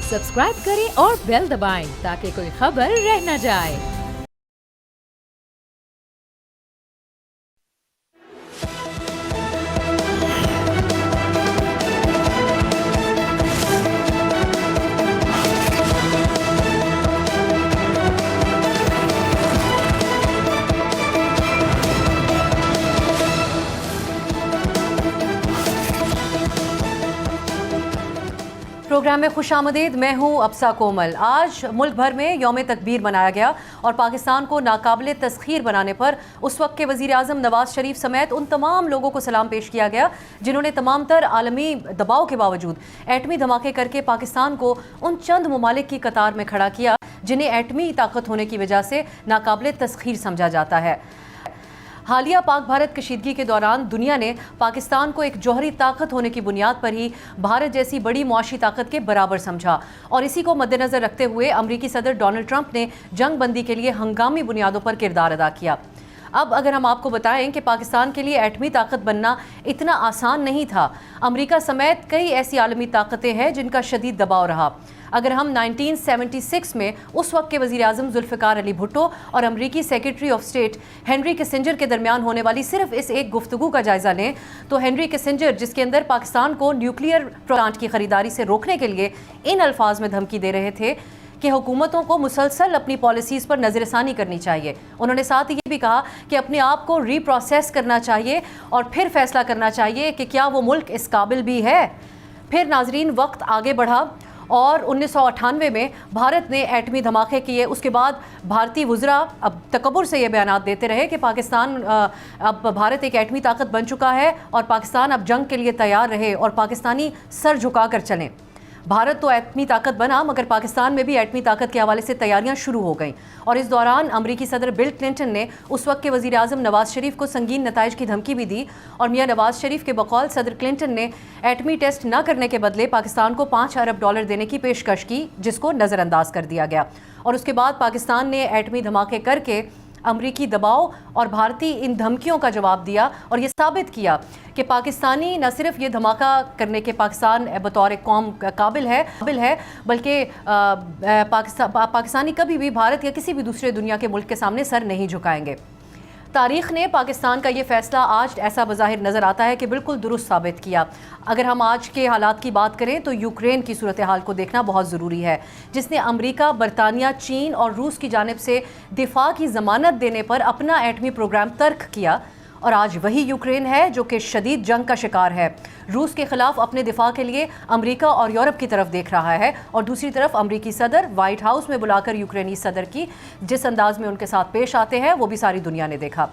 Subscribe करें और bell दबाएं ताकि कोई खबर रह न जाए। प्रोग्राम में खुशामदीद। मैं हूँ अब्सा कोमल। आज मुल्क भर में यौम तकबीर मनाया गया और पाकिस्तान को नाकाबिल तस्खीर बनाने पर उस वक्त के वज़ीर आज़म नवाज शरीफ समेत उन तमाम लोगों को सलाम पेश किया गया जिन्होंने तमाम तर आलमी दबाव के बावजूद एटमी धमाके करके पाकिस्तान को उन चंद ममालिक की कतार में खड़ा किया जिन्हें एटमी ताकत होने की वजह से नाकाबिल तस्खीर समझा जाता है। हालिया पाक भारत कशीदगी के दौरान दुनिया ने पाकिस्तान को एक जौहरी ताकत होने की बुनियाद पर ही भारत जैसी बड़ी मुआशी ताकत के बराबर समझा और इसी को मद्देनज़र रखते हुए अमरीकी सदर डोनाल्ड ट्रंप ने जंग बंदी के लिए हंगामी बुनियादों पर किरदार अदा किया। अब अगर हम आपको बताएं कि पाकिस्तान के लिए एटमी ताकत बनना इतना आसान नहीं था। अमेरिका समेत कई ऐसी आलमी ताकतें हैं जिनका शदीद दबाव रहा। अगर हम 1976 में उस वक्त के वज़ीर आज़म जुल्फ़िकार अली भुट्टो और अमरीकी secretary of state Henry Kissinger के दरमियान होने वाली सिर्फ इस एक गुफ्तगू का जायज़ा लें तो हेनरी किसिंजर, जिसके अंदर पाकिस्तान को न्यूक्लियर प्लांट की ख़रीदारी से रोकने के लिए इन अल्फाज में धमकी दे रहे थे कि हुकूमतों को मुसलसल अपनी पॉलिसीज़ पर नज़रसानी करनी चाहिए। उन्होंने साथ ये भी कहा कि अपने आप को रीप्रोसेस करना चाहिए और फिर फैसला करना चाहिए कि क्या वो मुल्क इस काबिल भी है। फिर नाजरीन वक्त आगे बढ़ा और 1998 में भारत ने एटमी धमाके किए। उसके बाद भारतीय वुज़रा अब तकब्बुर से ये बयानात देते रहे कि पाकिस्तान अब भारत एक एटमी ताकत बन चुका है और पाकिस्तान अब जंग के लिए तैयार रहे और पाकिस्तानी सर झुका कर चलें। भारत तो एटमी ताकत बना मगर पाकिस्तान में भी एटमी ताकत के हवाले से तैयारियां शुरू हो गईं और इस दौरान अमरीकी सदर बिल क्लिंटन ने उस वक्त के वज़ीर आज़म नवाज शरीफ को संगीन नताइज की धमकी भी दी और मियां नवाज शरीफ के बकौल सदर क्लिंटन ने एटमी टेस्ट न करने के बदले पाकिस्तान को $5 अरब देने की पेशकश की, जिसको नज़रअंदाज कर दिया गया। और उसके बाद पाकिस्तान ने एटमी धमाके करके अमरीकी दबाव और भारतीय इन धमकियों का जवाब दिया और ये साबित किया कि पाकिस्तानी न सिर्फ ये धमाका करने के पाकिस्तान बतौर कौम काबिल है बल्कि पाकिस्तानी कभी भी भारत या किसी भी दूसरे दुनिया के मुल्क के सामने सर नहीं झुकाएंगे। तारीख़ ने पाकिस्तान का ये फ़ैसला आज ऐसा बज़ाहिर नज़र आता है कि बिल्कुल दुरुस्त साबित किया। अगर हम आज के हालात की बात करें तो यूक्रेन की सूरत हाल को देखना बहुत ज़रूरी है, जिसने अमेरिका, बरतानिया, चीन और रूस की जानिब से दिफा की ज़मानत देने पर अपना एटमी प्रोग्राम तर्क किया और आज वही यूक्रेन है जो कि शदीद जंग का शिकार है। रूस के ख़िलाफ़ अपने दिफा के लिए अमेरिका और यूरोप की तरफ देख रहा है और दूसरी तरफ अमेरिकी सदर वाइट हाउस में बुलाकर यूक्रेनी सदर की जिस अंदाज में उनके साथ पेश आते हैं वो भी सारी दुनिया ने देखा।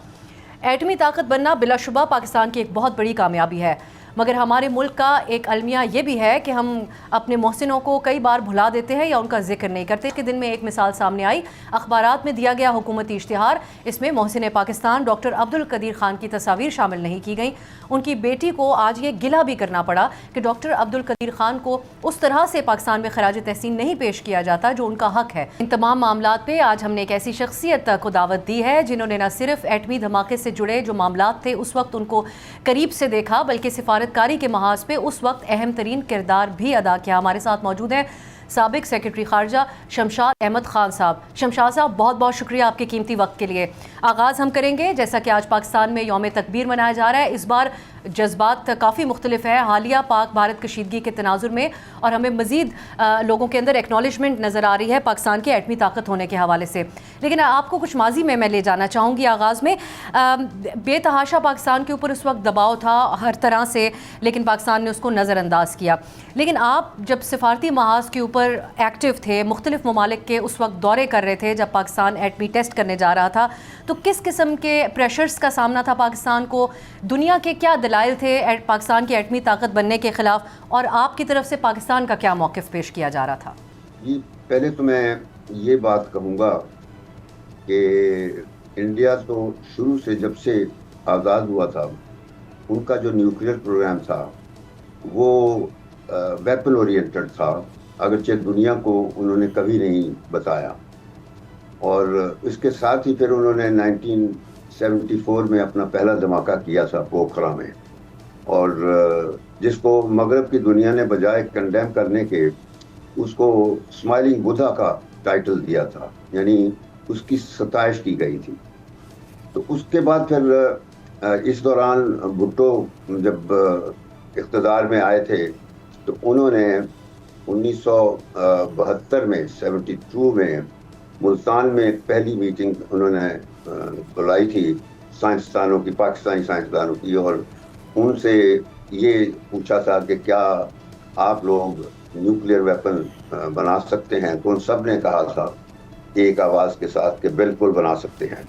एटमी ताकत बनना बिलाशुबा पाकिस्तान की एक बहुत बड़ी कामयाबी है, मगर हमारे मुल्क का एक अलमिया ये भी है कि हम अपने मोहसिनों को कई बार भुला देते हैं या उनका जिक्र नहीं करते। के दिन में एक मिसाल सामने आई, अखबारात में दिया गया हुकूमती इश्तिहार, इसमें मोहसिन पाकिस्तान डॉक्टर अब्दुल कदीर खान की तस्वीर शामिल नहीं की गई। उनकी बेटी को आज ये गिला भी करना पड़ा कि डॉक्टर अब्दुल कदीर खान को उस तरह से पाकिस्तान में खराज तहसीन नहीं पेश किया जाता जो उनका हक है। इन तमाम मामलात पे आज हमने एक ऐसी शख्सियत को दावत दी है जिन्होंने न सिर्फ एटमी धमाके से जुड़े जो मामलात थे उस वक्त उनको करीब से देखा बल्कि सिफारतकारी के महाज पे उस वक्त अहम तरीन किरदार भी अदा किया। हमारे साथ मौजूद हैं साबिक सेक्रेटरी खारजा शमशाद अहमद खान साहब। शमशाद साहब, बहुत बहुत शुक्रिया आपके कीमती वक्त के लिए। आगाज़ हम करेंगे, जैसा कि आज पाकिस्तान में यौम तकबीर मनाया जा रहा है, इस बार जज्बात काफ़ी मुख्तलिफ है हालिया पाक भारत कशीदगी के तनाजुर में और हमें मज़ीद लोगों के अंदर एक्नॉलेजमेंट नज़र आ रही है पाकिस्तान की एटमी ताकत होने के हवाले से। लेकिन आपको कुछ माजी में मैं ले जाना चाहूँगी। आगाज़ में बेतहाशा पाकिस्तान के ऊपर उस वक्त दबाव था हर तरह से, लेकिन पाकिस्तान ने उसको नज़रअंदाज किया। लेकिन आप जब सिफारती महाज के ऊपर एक्टिव थे, मुख्तलिफ ममालिक के उस वक्त दौरे कर रहे थे जब पाकिस्तान एटमी टेस्ट करने जा रहा था, तो किस किस्म के प्रेशर्स का सामना था पाकिस्तान को? दुनिया के क्या दलाइल थे पाकिस्तान की एटमी ताकत बनने के ख़िलाफ़ और आपकी तरफ से पाकिस्तान का क्या मौक़िफ़ पेश किया जा रहा था? जी, पहले तो मैं ये बात कहूँगा कि इंडिया तो शुरू से जब से आज़ाद हुआ था उनका जो न्यूक्लियर प्रोग्राम था वो वेपन ओरिएंटेड था, अगरचे दुनिया को उन्होंने कभी नहीं बताया। और इसके साथ ही फिर उन्होंने 1974 में अपना पहला धमाका किया था पोखरा में, और जिसको मगरब की दुनिया ने बजाय कंडेम करने के उसको स्माइलिंग बुद्धा का टाइटल दिया था, यानी उसकी सताइश की गई थी। तो उसके बाद फिर इस दौरान भुट्टो जब इक़्तिदार में आए थे तो उन्होंने 1972 में 72 में मुल्तान में पहली मीटिंग उन्होंने बुलाई थी साइंसदानों की, पाकिस्तानी साइंसदानों की, और उनसे ये पूछा था कि क्या आप लोग न्यूक्लियर वेपन बना सकते हैं। तो उन सब ने कहा था एक आवाज़ के साथ कि बिल्कुल बना सकते हैं।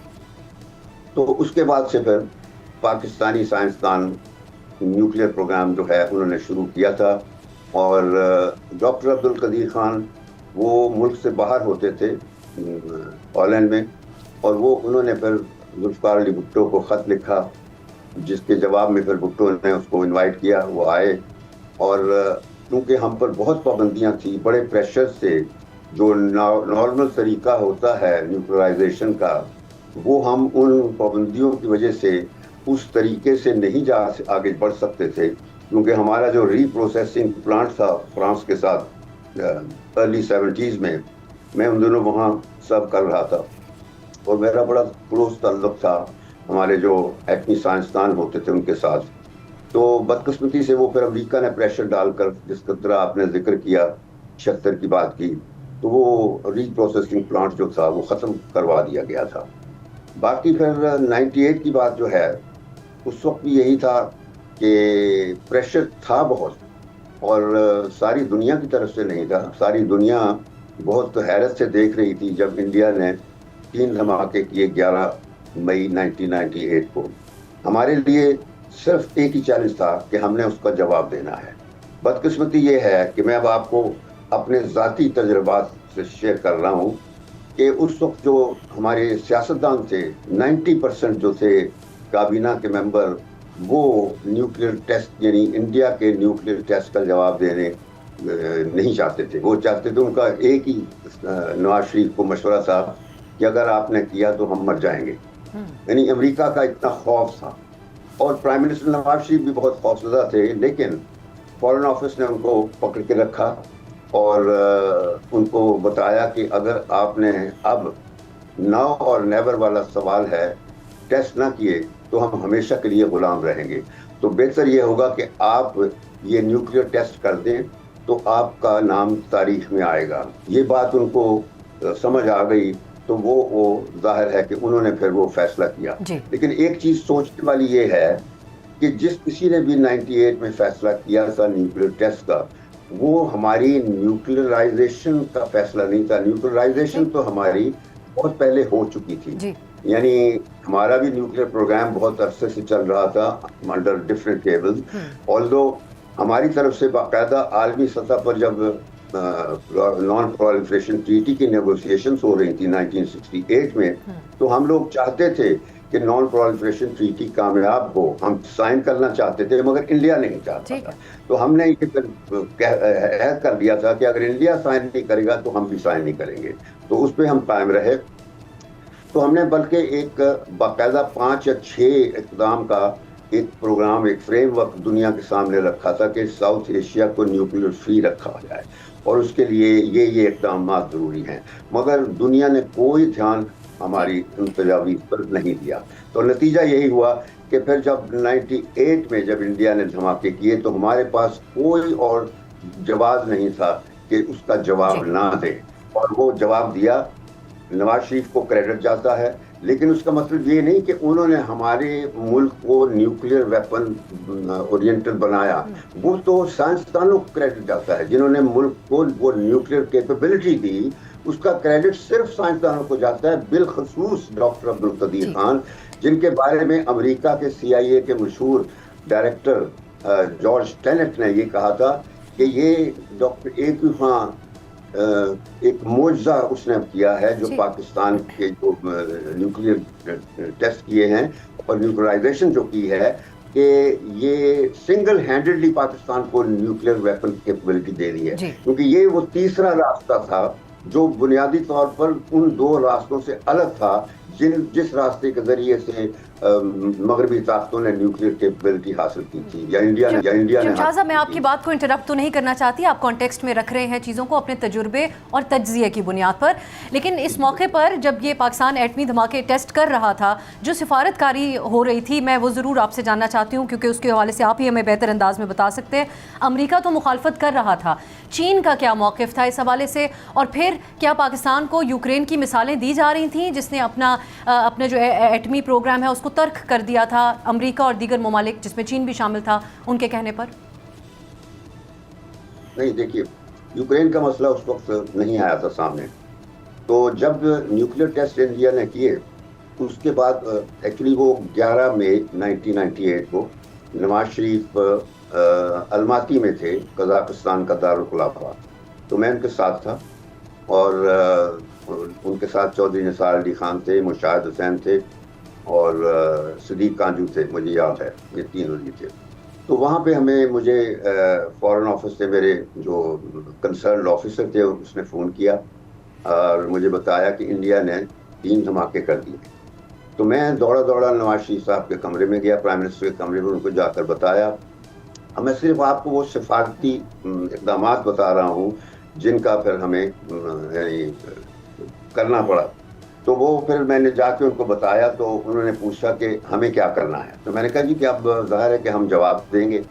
तो उसके बाद से फिर पाकिस्तानी साइंसदान न्यूक्लियर प्रोग्राम जो है उन्होंने शुरू किया था, और डॉक्टर अब्दुल कदीर खान वो मुल्क से बाहर होते थे हॉलैंड में, और वो उन्होंने फिर जुल्फ़िकार अली भुट्टो को ख़त लिखा, जिसके जवाब में फिर भुट्टो ने उसको इनवाइट किया, वो आए। और क्योंकि हम पर बहुत पाबंदियां थी, बड़े प्रेशर से, जो नॉर्मल तरीका होता है न्यूक्लियराइजेशन का, वो हम उन पाबंदियों की वजह से उस तरीके से नहीं आगे बढ़ सकते थे, क्योंकि हमारा जो रीप्रोसेसिंग प्लांट था फ्रांस के साथ अर्ली 70s में, मैं उन दिनों वहाँ सब कर रहा था, और मेरा बड़ा क्लोज ताल्लुक था हमारे जो एटमी साइंसदान होते थे उनके साथ। तो बदकिस्मती से वो फिर अमेरिका ने प्रेशर डालकर, जिसका तरह आपने जिक्र किया 76 की बात की, तो वो रीप्रोसेसिंग प्लांट जो था वो ख़त्म करवा दिया गया था। बाकी फिर 98 की बात जो है, उस वक्त भी यही था कि प्रेशर था बहुत, और सारी दुनिया की तरफ से नहीं था। सारी दुनिया बहुत हैरत से देख रही थी जब इंडिया ने 3 धमाके किए 11 मई 1998 को। हमारे लिए सिर्फ एक ही चैलेंज था कि हमने उसका जवाब देना है। बदकिस्मती ये है कि मैं अब आपको अपने ज़ाती तजुर्बात से शेयर कर रहा हूँ कि उस वक्त जो हमारे सियासतदान थे, 90% जो थे काबीना के मेंबर, वो न्यूक्लियर टेस्ट यानी इंडिया के न्यूक्लियर टेस्ट का जवाब देने नहीं चाहते थे। वो चाहते थे, उनका एक ही नवाज शरीफ को मशवरा था कि अगर आपने किया तो हम मर जाएंगे। यानी अमेरिका का इतना खौफ था, और प्राइम मिनिस्टर नवाज शरीफ भी बहुत खौफजदा थे, लेकिन फॉरेन ऑफिस ने उनको पकड़ के रखा और उनको बताया कि अगर आपने अब नाउ और नेवर वाला सवाल है, टेस्ट ना किए तो हम हमेशा के लिए गुलाम रहेंगे। तो बेहतर ये होगा कि आप ये न्यूक्लियर टेस्ट कर दें तो आपका नाम तारीख में आएगा। ये बात उनको समझ आ गई, तो वो जाहिर है कि उन्होंने फिर वो फैसला किया। लेकिन एक चीज़ सोचने वाली ये है कि जिस किसी ने भी 98 में फैसला किया था न्यूक्लियर टेस्ट का, वो हमारी न्यूक्लियराइजेशन का फैसला नहीं था। न्यूक्लियराइजेशन तो हमारी बहुत पहले हो चुकी थी, यानी हमारा भी न्यूक्लियर प्रोग्राम बहुत अरसे से चल रहा था अंडर डिफरेंट टेबल्स। ऑल्दो हमारी तरफ से बाकायदा आलमी सतह पर जब नॉन प्रोलिफरेशन ट्रीटी की नेगोशिएशंस हो रही थी 1968 में, तो हम लोग चाहते थे कि नॉन प्रोलिफरेशन ट्रीटी कामयाब हो। हम साइन करना चाहते थे, मगर इंडिया नहीं चाहता था। तो हमने ये ऐड कर दिया था कि अगर इंडिया साइन नहीं करेगा तो हम भी साइन नहीं करेंगे। तो उस पर हम कायम रहे। तो हमने बल्कि एक बाकायदा 5 या 6 इक़दाम का एक प्रोग्राम, एक फ्रेमवर्क दुनिया के सामने रखा था कि साउथ एशिया को न्यूक्लियर फ्री रखा जाए, और उसके लिए ये इक़दाम ज़रूरी हैं। मगर दुनिया ने कोई ध्यान हमारी इन तजावीज़ पर नहीं दिया। तो नतीजा यही हुआ कि फिर जब 98 में जब इंडिया ने धमाके किए, तो हमारे पास कोई और जवाब नहीं था कि उसका जवाब ना दे, और वो जवाब दिया। नवाज शरीफ को क्रेडिट जाता है, लेकिन उसका मतलब ये नहीं कि उन्होंने हमारे मुल्क को न्यूक्लियर वेपन ओरिएंटेड बनाया। वो तो साइंसदानों को क्रेडिट जाता है जिन्होंने मुल्क को वो न्यूक्लियर कैपेबिलिटी दी। उसका क्रेडिट सिर्फ साइंसदानों को जाता है, बिलखसूस डॉक्टर अब्दुल कदीर खान, जिनके बारे में अमेरिका के CIA के मशहूर डायरेक्टर जॉर्ज टेनेट ने ये कहा था कि ये डॉक्टर A.Q. खान एक मोजा उसने किया है जो पाकिस्तान के जो न्यूक्लियर टेस्ट किए हैं और न्यूक्लियराइजेशन जो की है, कि ये सिंगल हैंडेडली पाकिस्तान को न्यूक्लियर वेपन कैपेबिलिटी दे दी है। क्योंकि ये वो तीसरा रास्ता था जो बुनियादी तौर पर उन 2 रास्तों से अलग था, जिस रास्ते के जरिए से मगरबी ताकतों ने न्यूक्लियर कैपेबिलिटी हासिल की थी, या इंडिया ने शमशाद साहब, मैं आपकी बात को इंटरप्ट तो नहीं करना चाहती, आप कॉन्टेक्स्ट में रख रहे हैं चीज़ों को अपने तजुर्बे और तज्जिए की बुनियाद पर, लेकिन इस मौके पर जब ये पाकिस्तान एटमी धमाके टेस्ट कर रहा था, जो सिफारतकारी हो रही थी, मैं वो ज़रूर आपसे जानना चाहती हूँ, क्योंकि उसके हवाले से आप ही हमें बेहतर अंदाज में बता सकते हैं। अमेरिका तो मुखालफत कर रहा था, चीन का क्या मौक़िफ़ था इस हवाले से, और फिर क्या पाकिस्तान को यूक्रेन की मिसालें दी जा रही थीं जिसने अपना जो एटमी प्रोग्राम है उसको तर्क कर दिया था, अमेरिका और दीगर ममालिक जिसमें चीन भी शामिल था उनके कहने पर? नहीं, देखिए, यूक्रेन का मसला उस वक्त नहीं आया था सामने। तो जब न्यूक्लियर टेस्ट इंडिया ने किए, उसके बाद एक्चुअली वो 11 मई 1998 को नवाज शरीफ अलमाती में थे, कजाकिस्तान का दारुल खुलाफा। तो मैं उनके साथ था, और उनके साथ चौधरी निसार अली खान थे, मुशाहिद हुसैन थे, और सदीक कांजू थे, मुझे याद है, ये तीनों ही थे। तो वहाँ पे मुझे फॉरेन ऑफिस से मेरे जो कंसर्न ऑफिसर थे उसने फ़ोन किया और मुझे बताया कि इंडिया ने 3 धमाके कर दिए। तो मैं दौड़ा नवाज शरीफ साहब के कमरे में गया, प्राइम मिनिस्टर के कमरे में, उनको जाकर बताया। अब मैं सिर्फ आपको वो सिफारती इक़दाम बता रहा हूँ जिनका फिर हमें करना पड़ा। तो वो फिर मैंने जाके उनको बताया, तो उन्होंने पूछा कि हमें क्या करना है। तो मैंने कहा जी कि अब ज़ाहिर है कि हम जवाब देंगे,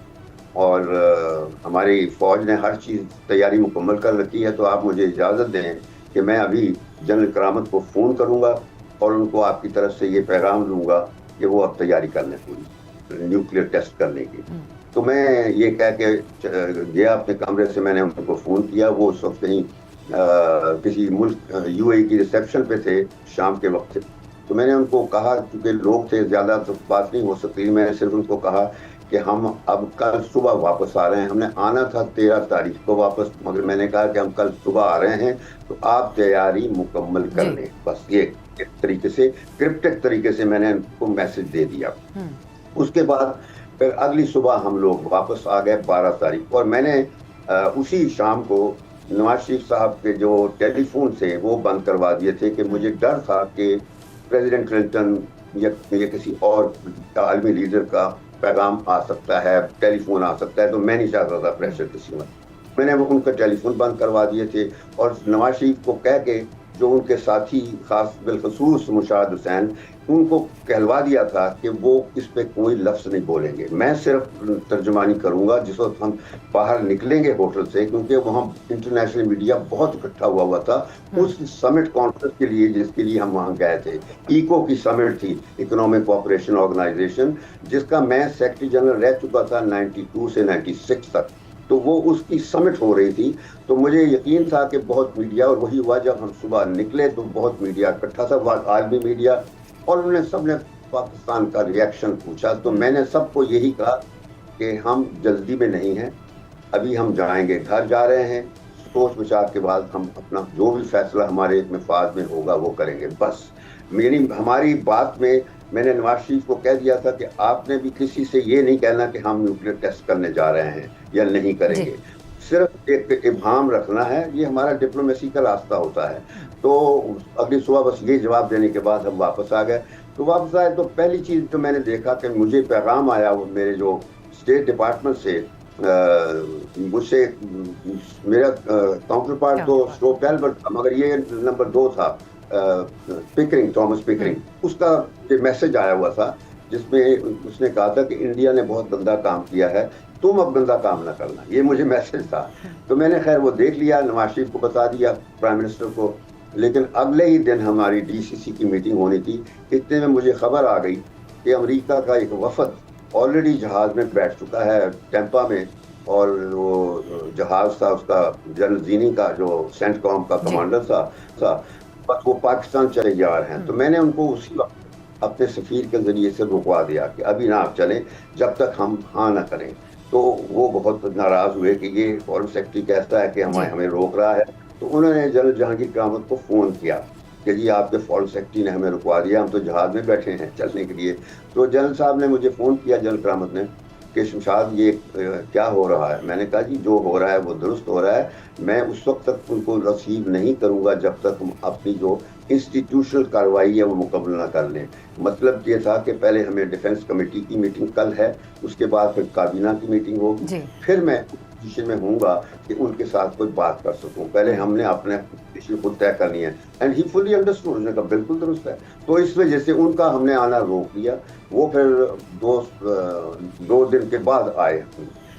और हमारी फ़ौज ने हर चीज़ तैयारी मुकम्मल कर रखी है, तो आप मुझे इजाज़त दें कि मैं अभी जनरल करामत को फ़ोन करूँगा और उनको आपकी तरफ से ये पैगाम दूँगा कि वो अब तैयारी कर लें पूरी न्यूक्लियर टेस्ट करने की। तो मैं ये कह के गया अपने कमरे से, मैंने उनको फ़ोन किया। वो उस वक्त कहीं किसी मुल्क यूएई की रिसेप्शन पे थे, शाम के वक्त। तो मैंने उनको कहा, क्योंकि लोग थे ज़्यादा तो बात नहीं हो सकती, मैंने सिर्फ उनको कहा कि हम अब कल सुबह वापस आ रहे हैं। हमने आना था 13 तारीख को वापस, मगर मैंने कहा कि हम कल सुबह आ रहे हैं, तो आप तैयारी मुकम्मल कर लें। बस ये एक तरीके से, क्रिप्टिक तरीके से मैंने उनको मैसेज दे दिया। उसके बाद फिर अगली सुबह हम लोग वापस आ गए 12 तारीख, और मैंने उसी शाम को नवाज शरीफ साहब के जो टेलीफोन थे वो बंद करवा दिए थे, कि मुझे डर था कि प्रेसिडेंट क्लिंटन या किसी और आलमी लीडर का पैगाम आ सकता है, टेलीफोन आ सकता है, तो मैं नहीं चाहता था प्रेशर किसी में। मैंने वो उनका टेलीफोन बंद करवा दिए थे, और नवाज शरीफ को कह के जो उनके साथी खास बिलखसूस मुशाहिद हुसैन, उनको कहलवा दिया था कि वो इस पे कोई लफ्ज़ नहीं बोलेंगे, मैं सिर्फ तर्जुमानी करूंगा जिस वक्त हम बाहर निकलेंगे होटल से, क्योंकि वहाँ इंटरनेशनल मीडिया बहुत इकट्ठा हुआ था उस समिट कॉन्फ्रेंस के लिए जिसके लिए हम वहाँ गए थे। इको की समिट थी, इकोनॉमिक कोऑपरेशन ऑर्गेनाइजेशन, जिसका मैं सेक्रेटरी जनरल रह चुका था 92 से 96 तक। तो वो उसकी समिट हो रही थी, तो मुझे यकीन था कि बहुत मीडिया, और वही हुआ जब हम सुबह निकले तो बहुत मीडिया इकट्ठा था, आलमी मीडिया, और उन्होंने सबने पाकिस्तान का रिएक्शन पूछा। तो मैंने सबको यही कहा कि हम जल्दी में नहीं हैं, अभी हम जाएंगे, घर जा रहे हैं, सोच विचार के बाद हम अपना जो भी फैसला हमारे मफाद में होगा वो करेंगे। बस हमारी बात में मैंने नवाज शरीफ को कह दिया था कि आपने भी किसी से ये नहीं कहना कि हम न्यूक्लियर टेस्ट करने जा रहे हैं या नहीं करेंगे, सिर्फ एक इब्हाम रखना है, ये हमारा डिप्लोमेसी का रास्ता होता है। तो अगली सुबह बस ये जवाब देने के बाद हम वापस आ गए। तो वापस आए तो पहली चीज़ जो मैंने देखा कि मुझे पैगाम आया वो मेरे जो स्टेट डिपार्टमेंट से, मुझसे मेरा काउंटर पार्ट तो स्टोप एल्बर्ट था, मगर ये नंबर 2 था, पिकरिंग, थॉमस पिकरिंग, उसका मैसेज आया हुआ था जिसमें उसने कहा था कि इंडिया ने बहुत गंदा काम किया है, तुम अब गंदा काम ना करना, ये मुझे मैसेज था। तो मैंने खैर वो देख लिया, नवाज शरीफ को बता दिया, प्राइम मिनिस्टर को। लेकिन अगले ही दिन हमारी डीसीसी की मीटिंग होनी थी, इतने में मुझे खबर आ गई कि अमेरिका का एक वफद ऑलरेडी जहाज़ में बैठ चुका है टेम्पा में, और वो जहाज़ था उसका जनरल जीनी का जो सेंटकॉम का कमांडर था, बस वो पाकिस्तान चले जा रहे हैं। तो मैंने उनको उसी वक्त अपने सफ़ीर के ज़रिए से रुकवा दिया कि अभी ना आप चलें जब तक हम हाँ ना करें। तो वो बहुत नाराज़ हुए कि ये फॉरेन सेक्रेटरी कहता है कि हमें रोक रहा है। तो उन्होंने जनरल जहांगीर करामत को फ़ोन किया कि जी आपके फॉरेन सेक्रेटरी ने हमें रुकवा दिया, हम तो जहाज़ में बैठे हैं चलने के लिए। तो जनरल साहब ने मुझे फ़ोन किया, जनरल करामत ने, کہ شمشاد یہ کیا ہو رہا ہے. میں نے کہا جی جو ہو رہا ہے وہ درست ہو رہا ہے, میں اس وقت تک ان کو ریسیو نہیں کروں گا جب تک ہم اپنی جو انسٹیٹیوشنل کارروائی ہے وہ مکمل نہ کر لیں. مطلب یہ تھا کہ پہلے ہمیں ڈیفنس کمیٹی کی میٹنگ کل ہے, اس کے بعد پھر کابینہ کی میٹنگ ہوگی, پھر میں پوزیشن میں ہوں گا کہ ان کے ساتھ کوئی بات کر سکوں. پہلے ہم نے اپنے پوزیشن خود طے کرنی ہے. اینڈ ہی فلی انڈرسٹوڈ, اس نے کہا بالکل درست ہے. تو اس وجہ سے ان کا ہم نے آنا روک لیا. وہ پھر دو دن کے بعد آئے.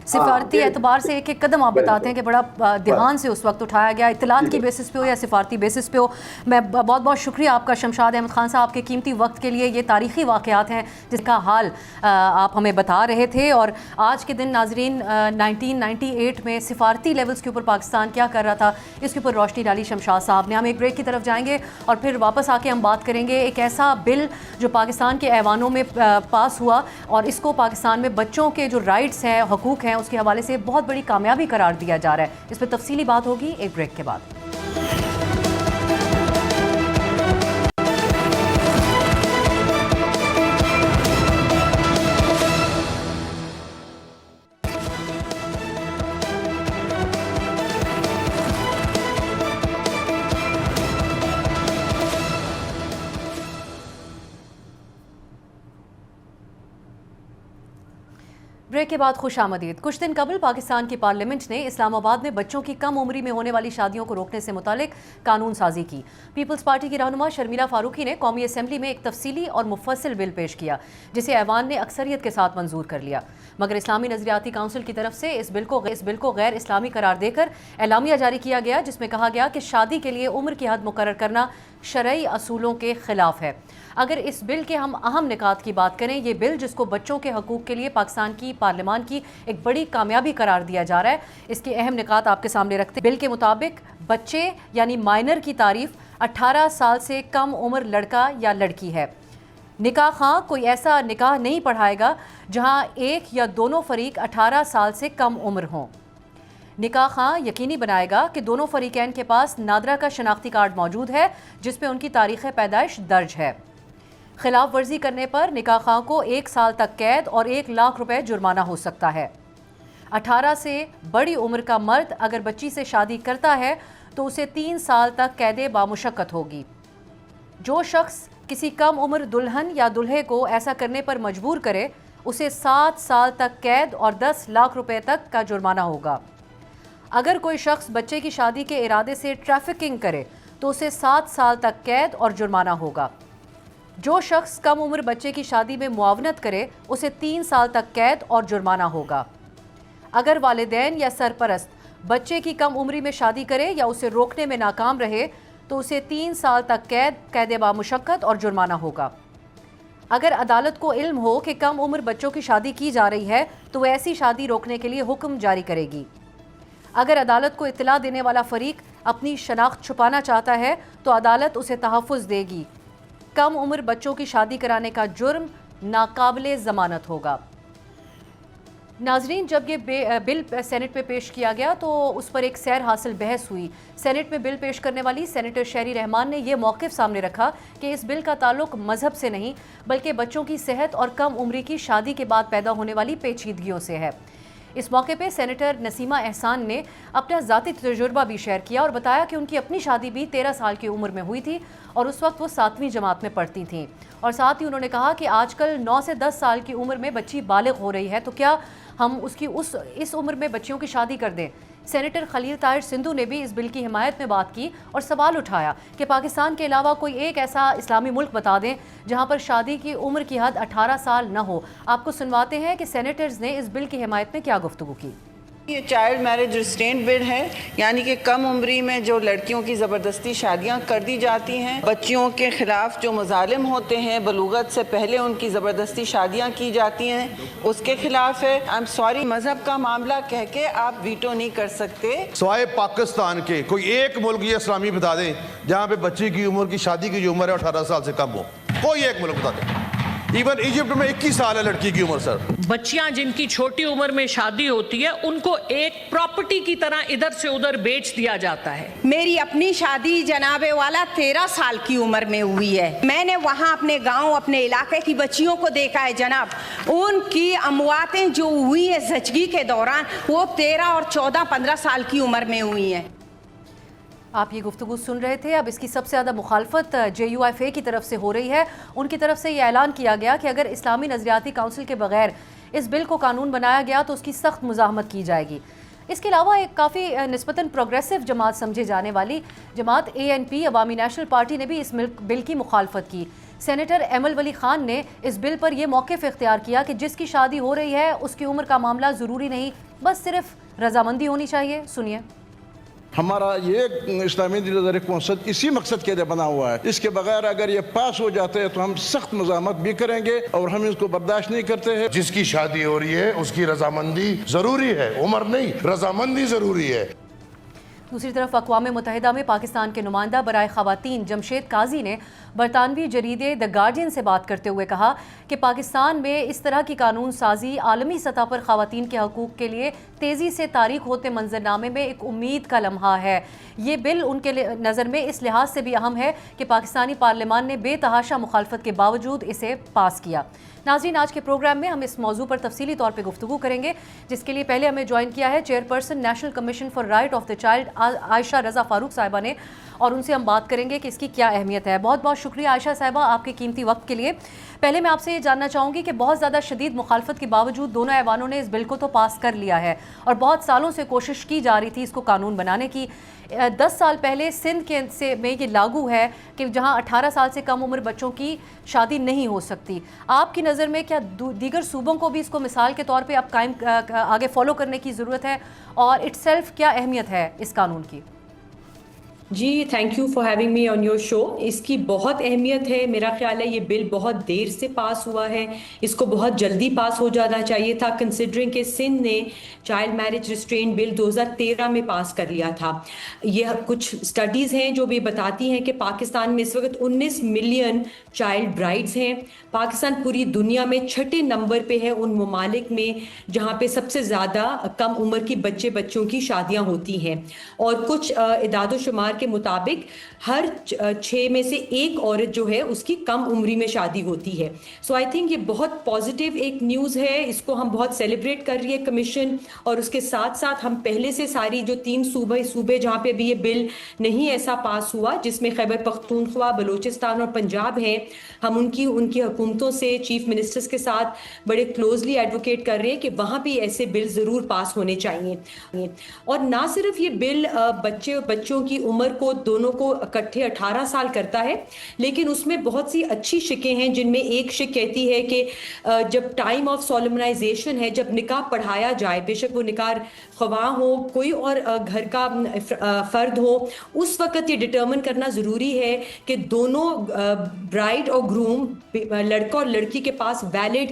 سفارتی اعتبار سے ایک ایک قدم آپ بتاتے ہیں کہ بڑا دھیان سے اس وقت اٹھایا گیا, اطلاعات کی بیسس پہ ہو یا سفارتی بیسس پہ ہو. میں بہت بہت شکریہ آپ کا شمشاد احمد خان صاحب کے قیمتی وقت کے لیے. یہ تاریخی واقعات ہیں جس کا حال آپ ہمیں بتا رہے تھے. اور آج کے دن ناظرین 1998 میں سفارتی لیولز کے اوپر پاکستان کیا کر رہا تھا, اس کے اوپر روشنی ڈالی شمشاد صاحب نے. ہم ایک بریک کی طرف جائیں گے اور پھر واپس آ کے ہم بات کریں گے ایک ایسا بل جو پاکستان کے ایوانوں میں پاس ہوا اور اس کو پاکستان میں بچوں کے جو رائٹس ہیں, حقوق ہیں, اس کے حوالے سے بہت بڑی کامیابی قرار دیا جا رہا ہے. اس پہ تفصیلی بات ہوگی ایک بریک کے بعد. بریک کے بعد خوش آمدید. کچھ دن قبل پاکستان کی پارلیمنٹ نے اسلام آباد میں بچوں کی کم عمری میں ہونے والی شادیوں کو روکنے سے متعلق قانون سازی کی. پیپلز پارٹی کی رہنما شرمیلا فاروقی نے قومی اسمبلی میں ایک تفصیلی اور مفصل بل پیش کیا جسے ایوان نے اکثریت کے ساتھ منظور کر لیا. مگر اسلامی نظریاتی کونسل کی طرف سے اس بل کو غیر اسلامی قرار دے کر اعلامیہ جاری کیا گیا جس میں کہا گیا کہ شادی کے لیے عمر کی حد مقرر کرنا شرعی اصولوں کے خلاف ہے. اگر اس بل کے ہم اہم نکات کی بات کریں, یہ بل جس کو بچوں کے حقوق کے لیے پاکستان کی پارلیمان کی ایک بڑی کامیابی قرار دیا جا رہا ہے, اس کے اہم نکات آپ کے سامنے رکھتے ہیں. بل کے مطابق بچے یعنی مائنر کی تعریف 18 سال سے کم عمر لڑکا یا لڑکی ہے. نکاح خواں کوئی ایسا نکاح نہیں پڑھائے گا جہاں ایک یا دونوں فریق 18 سال سے کم عمر ہوں. نکاح خواں یقینی بنائے گا کہ دونوں فریقین کے پاس نادرہ کا شناختی کارڈ موجود ہے جس پہ ان کی تاریخ پیدائش درج ہے. خلاف ورزی کرنے پر نکاح خواں کو 1 سال تک قید اور 1 لاکھ روپے جرمانہ ہو سکتا ہے. 18 سے بڑی عمر کا مرد اگر بچی سے شادی کرتا ہے تو اسے 3 سال تک قید بامشقت ہوگی. جو شخص کسی کم عمر دلہن یا دلہے کو ایسا کرنے پر مجبور کرے اسے 7 سال تک قید اور 10 لاکھ روپے تک کا جرمانہ ہوگا. اگر کوئی شخص بچے کی شادی کے ارادے سے ٹریفکنگ کرے تو اسے 7 سال تک قید اور جرمانہ ہوگا. جو شخص کم عمر بچے کی شادی میں معاونت کرے اسے 3 سال تک قید اور جرمانہ ہوگا. اگر والدین یا سرپرست بچے کی کم عمری میں شادی کرے یا اسے روکنے میں ناکام رہے تو اسے 3 سال تک قید بامشقت اور جرمانہ ہوگا. اگر عدالت کو علم ہو کہ کم عمر بچوں کی شادی کی جا رہی ہے تو وہ ایسی شادی روکنے کے لیے حکم جاری کرے گی. اگر عدالت کو اطلاع دینے والا فریق اپنی شناخت چھپانا چاہتا ہے تو عدالت اسے تحفظ دے گی. کم عمر بچوں کی شادی کرانے کا جرم ناقابل ضمانت ہوگا. ناظرین, جب یہ بل سینٹ میں پیش کیا گیا تو اس پر ایک سیر حاصل بحث ہوئی. سینٹ میں بل پیش کرنے والی سینیٹر شہری رحمان نے یہ موقف سامنے رکھا کہ اس بل کا تعلق مذہب سے نہیں بلکہ بچوں کی صحت اور کم عمری کی شادی کے بعد پیدا ہونے والی پیچیدگیوں سے ہے. اس موقع پہ سینیٹر نسیمہ احسان نے اپنا ذاتی تجربہ بھی شیئر کیا اور بتایا کہ ان کی اپنی شادی بھی 13 سال کی عمر میں ہوئی تھی اور اس وقت وہ 7ویں جماعت میں پڑھتی تھیں. اور ساتھ ہی انہوں نے کہا کہ آج کل 9 سے 10 سال کی عمر میں بچی بالغ ہو رہی ہے تو کیا ہم اس عمر میں بچیوں کی شادی کر دیں. سینیٹر خلیل طاہر سندھو نے بھی اس بل کی حمایت میں بات کی اور سوال اٹھایا کہ پاکستان کے علاوہ کوئی ایک ایسا اسلامی ملک بتا دیں جہاں پر شادی کی عمر کی حد 18 سال نہ ہو. آپ کو سنواتے ہیں کہ سینیٹرز نے اس بل کی حمایت میں کیا گفتگو کی. یہ چائلڈ میرج ریسٹرینٹ بل ہے, یعنی کہ کم عمری میں جو لڑکیوں کی زبردستی شادیاں کر دی جاتی ہیں, بچیوں کے خلاف جو مظالم ہوتے ہیں, بلوغت سے پہلے ان کی زبردستی شادیاں کی جاتی ہیں, اس کے خلاف ہے. I'm sorry, مذہب کا معاملہ کہہ کے آپ ویٹو نہیں کر سکتے. سوائے پاکستان کے کوئی ایک ملک یہ اسلامی بتا دیں جہاں پہ بچی کی عمر کی شادی کی جو عمر ہے 18 سال سے کم ہو. کوئی ایک ملک بتا دیں. ایون ایجپٹ میں 21 سال ہے لڑکی کی عمر سر. بچیاں جن کی چھوٹی عمر میں شادی ہوتی ہے ان کو ایک پراپرٹی کی طرح ادھر سے ادھر بیچ دیا جاتا ہے. میری اپنی شادی جناب والا 13 سال کی عمر میں ہوئی ہے. میں نے وہاں اپنے گاؤں اپنے علاقے کی بچیوں کو دیکھا ہے جناب, ان کی امواتیں جو ہوئی ہیں زچگی کے دوران وہ 13 اور 14 15 سال کی عمر میں ہوئی ہیں. آپ یہ گفتگو سن رہے تھے. اب اس کی سب سے زیادہ مخالفت JUIF کی طرف سے ہو رہی ہے. ان کی طرف سے یہ اعلان کیا گیا کہ اگر اسلامی نظریاتی کونسل کے بغیر اس بل کو قانون بنایا گیا تو اس کی سخت مزاحمت کی جائے گی. اس کے علاوہ ایک کافی نسبتاً پروگریسو جماعت سمجھے جانے والی جماعت ANP عوامی نیشنل پارٹی نے بھی اس بل کی مخالفت کی. سینیٹر ایمل ولی خان نے اس بل پر یہ موقف اختیار کیا کہ جس کی شادی ہو رہی ہے اس کی عمر کا معاملہ ضروری نہیں, بس صرف رضامندی ہونی چاہیے. سنیے. ہمارا یہ اسلامی نظریاتی کونسل اسی مقصد کے لیے بنا ہوا ہے. اس کے بغیر اگر یہ پاس ہو جاتے ہیں تو ہم سخت مزاحمت بھی کریں گے اور ہم اس کو برداشت نہیں کرتے ہیں. جس کی شادی ہو رہی ہے اس کی رضامندی ضروری ہے, عمر نہیں, رضامندی ضروری ہے. دوسری طرف اقوام متحدہ میں پاکستان کے نمائندہ برائے خواتین جمشید قاضی نے برطانوی جریدے دی گارڈین سے بات کرتے ہوئے کہا کہ پاکستان میں اس طرح کی قانون سازی عالمی سطح پر خواتین کے حقوق کے لیے تیزی سے تاریک ہوتے منظرنامے میں ایک امید کا لمحہ ہے. یہ بل ان کے نظر میں اس لحاظ سے بھی اہم ہے کہ پاکستانی پارلیمان نے بے تحاشا مخالفت کے باوجود اسے پاس کیا. ناظرین, آج کے پروگرام میں ہم اس موضوع پر تفصیلی طور پہ گفتگو کریں گے, جس کے لیے پہلے ہمیں جوائن کیا ہے chairperson national commission for right of the child Ayesha Raza Farooq صاحبہ نے, اور ان سے ہم بات کریں گے کہ اس کی کیا اہمیت ہے. بہت بہت شکریہ عائشہ صاحبہ آپ کے قیمتی وقت کے لیے. پہلے میں آپ سے یہ جاننا چاہوں گی کہ بہت زیادہ شدید مخالفت کے باوجود دونوں ایوانوں نے اس بل کو تو پاس کر لیا ہے, اور بہت سالوں سے کوشش کی جا رہی تھی اس کو قانون بنانے کی. 10 سال پہلے سندھ میں یہ لاگو ہے کہ جہاں 18 سال سے کم عمر بچوں کی شادی نہیں ہو سکتی. آپ کی نظر میں کیا دیگر صوبوں کو بھی اس کو مثال کے طور پہ اب قائم آگے فالو کرنے کی ضرورت ہے, اور اٹ سیلف کیا اہمیت ہے اس قانون کی؟ جی thank you for having me on your show. اس کی بہت اہمیت ہے. میرا خیال ہے یہ بل بہت دیر سے پاس ہوا ہے, اس کو بہت جلدی پاس ہو جانا چاہیے تھا, کنسیڈرنگ کہ سندھ نے چائلڈ میرج ریسٹرین بل 2013 میں پاس کر لیا تھا. یہ کچھ اسٹڈیز ہیں جو بھی بتاتی ہیں کہ پاکستان میں اس وقت 19 ملین چائلڈ برائڈز ہیں. پاکستان پوری دنیا میں 6 نمبر پہ ہے ان ممالک میں جہاں پہ سب سے زیادہ کم عمر کی بچوں کی شادیاں ہوتی ہیں, اور کچھ اعداد و شمار کے مطابق ہر 6 میں سے 1 عورت جو ہے اس کی کم عمری میں شادی ہوتی ہے. سو آئی تھنک یہ بہت پازیٹیو ایک نیوز ہے, اس کو ہم بہت سیلیبریٹ کر رہی ہے کمیشن, اور اس کے ساتھ ساتھ ہم پہلے سے ساری جو 3 صوبے جہاں پہ بھی یہ بل نہیں ایسا پاس ہوا, جس میں خیبر پختونخوا, بلوچستان اور پنجاب ہیں, ہم ان کی حکومتوں سے چیف منسٹرز کے ساتھ بڑے کلوزلی ایڈوکیٹ کر رہے ہیں کہ وہاں بھی ایسے بل ضرور پاس ہونے چاہیے. اور نہ صرف یہ بل بچوں کی عمر کو دونوں کو اکٹھے 18 سال کرتا ہے, لیکن اس میں بہت سی اچھی شکیں ہیں, جن میں ایک شک کہتی ہے کہ جب ٹائم آف سولمنائزیشن ہے, جب نکاح پڑھایا جائے, بے شک وہ نکاح خواہ ہو کوئی اور گھر کا فرد ہو, اس وقت یہ ڈٹرمن کرنا ضروری ہے کہ دونوں برائڈ اور گروم, لڑکا اور لڑکی کے پاس ویلڈ